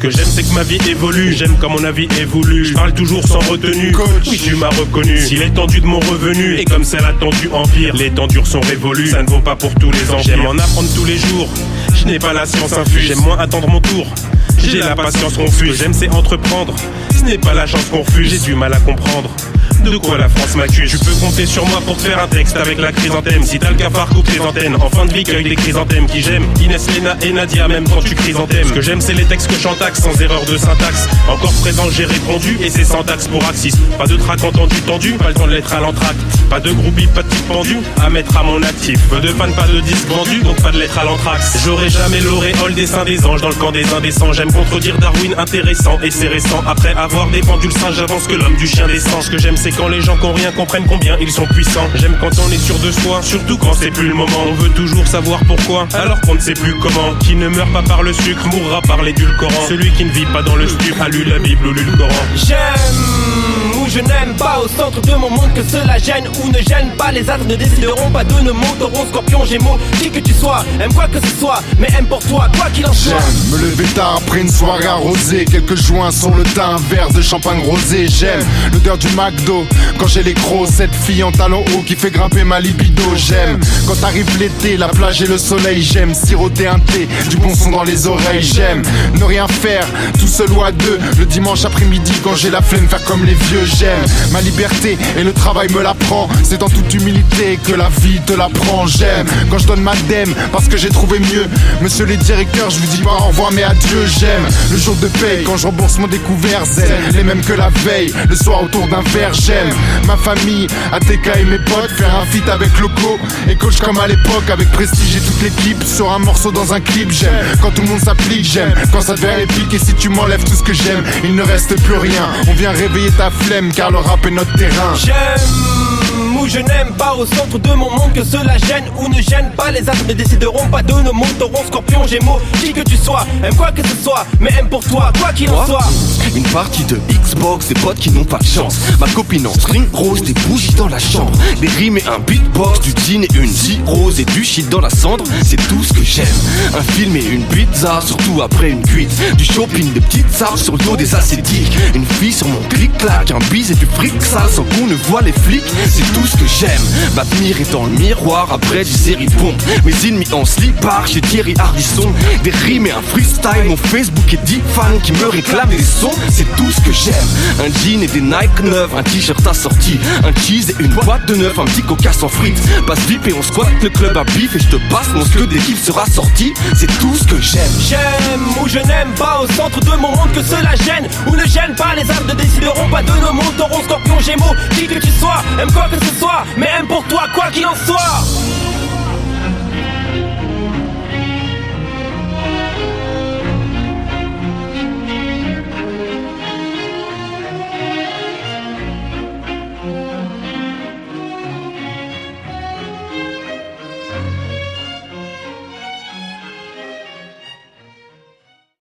que j'aime c'est que ma vie évolue, j'aime comme mon avis est voulu. Je parle toujours sans retenue, oui tu m'as reconnu. Si l'étendue de mon revenu est comme celle attendue empire, les temps durs sont révolus, ça ne vaut pas pour tous les empires. J'aime en apprendre tous les jours, je n'ai pas la science infuse. J'aime moins attendre mon tour, j'ai la patience confuse. Ce que j'aime c'est entreprendre, ce n'est pas la chance qu'on refuse. J'ai du mal à comprendre de quoi la France m'accuse. Tu peux compter sur moi pour te faire un texte avec la chrysanthème. Si t'as le cafard, coupe tes antennes. En fin de vie, cueille des chrysanthèmes qui j'aime. Inès, Léna et Nadia, même quand tu chrysanthèmes. Ce que j'aime, c'est les textes que j'entaxe sans erreur de syntaxe. Encore présent, j'ai répondu et c'est sans taxe pour Axis. Pas de trac entendu tendu, pas le temps de l'être à l'entracte. Pas de groupie, pas de type pendu à mettre à mon actif. Peu de fans, pas de disques vendus, donc pas de lettres à l'anthrax. J'aurai jamais l'auréole des saints des anges dans le camp des indécents. J'aime contredire Darwin, intéressant et c'est récent. Après avoir défendu le singe, j'avance que l'homme du chien descend. Ce que j'aime, c'est quand les gens qui ont rien comprennent combien ils sont puissants. J'aime quand on est sûr de soi, surtout quand c'est plus le moment. On veut toujours savoir pourquoi, alors qu'on ne sait plus comment. Qui ne meurt pas par le sucre, mourra par l'édulcorant. Celui qui ne vit pas dans le stup a lu la Bible ou lu le Coran. J'aime ou je n'aime pas, au centre de mon monde que cela gêne ou ne gêne pas. Les astres ne décideront pas de nos mots. Taureau, Scorpion, Gémeaux, qui que tu sois, aime quoi que ce soit, mais aime pour toi, quoi qu'il en soit. J'aime me lever tard après une soirée arrosée, quelques joints sur le teint, un verre de champagne rosé. J'aime l'odeur du McDo quand j'ai les crocs, cette fille en talons hauts qui fait grimper ma libido. J'aime quand arrive l'été, la plage et le soleil. J'aime siroter un thé, du bon son dans les oreilles. J'aime ne rien faire, tout seul ou à deux, le dimanche après-midi quand j'ai la flemme, faire comme les vieux. J'aime ma liberté et le travail me l'apprend, c'est en toute humilité que la vie te l'apprend. J'aime quand je donne ma dème parce que j'ai trouvé mieux. Monsieur les directeurs, je vous dis pas au revoir mais adieu. J'aime le jour de paye quand je rembourse mon découvert zen, les mêmes que la veille, le soir autour d'un verre. J'aime ma famille, ATK et mes potes, faire un feat avec Loco et coach comme à l'époque, avec Prestige et toute l'équipe sur un morceau dans un clip. J'aime quand tout le monde s'applique, j'aime quand ça devient épique. Et si tu m'enlèves tout ce que j'aime, il ne reste plus rien. On vient réveiller ta flemme car le rap est notre terrain. J'aime ou je n'aime pas, au centre de mon monde que cela gêne ou ne gêne pas. Les astres ne décideront pas de nos mots. Taureau, Scorpion, Gémeaux, qui que tu sois, aime quoi que ce soit, mais aime pour toi, quoi qu'il en soit. Une partie de Xbox, des potes qui n'ont pas de chance. Ma copine en string rose, des bougies dans la chambre, des rimes et un beatbox, du jean et une rose et du shit dans la cendre. C'est tout ce que j'aime. Un film et une pizza, surtout après une cuite. Du shopping, des petites sardes sur le dos des ascétiques. Une fille sur mon clic-clac, un bise et du fric sale sans qu'on ne voit les flics. C'est tout ce que j'aime. M'admirer dans le miroir après du série pompe. Mes ennemis en slipper chez Thierry Ardisson. Des rimes et un freestyle, mon Facebook est 10 fans qui me réclament des sons. C'est tout ce que j'aime. Un jean et des Nike neufs, un t-shirt assorti, un cheese et une boîte de neuf, un petit coca sans frites. Passe VIP et on squatte le club à bif et je te passe mon que dès qu'il sera sorti. C'est tout ce que j'aime. J'aime ou je n'aime pas, au centre de mon monde que cela gêne ou ne gêne pas. Les astres ne décideront pas de nos mots. Taureau, Scorpion, Gémeaux, qui que tu sois, aime quoi que ce soit, mais aime pour toi, quoi qu'il en soit.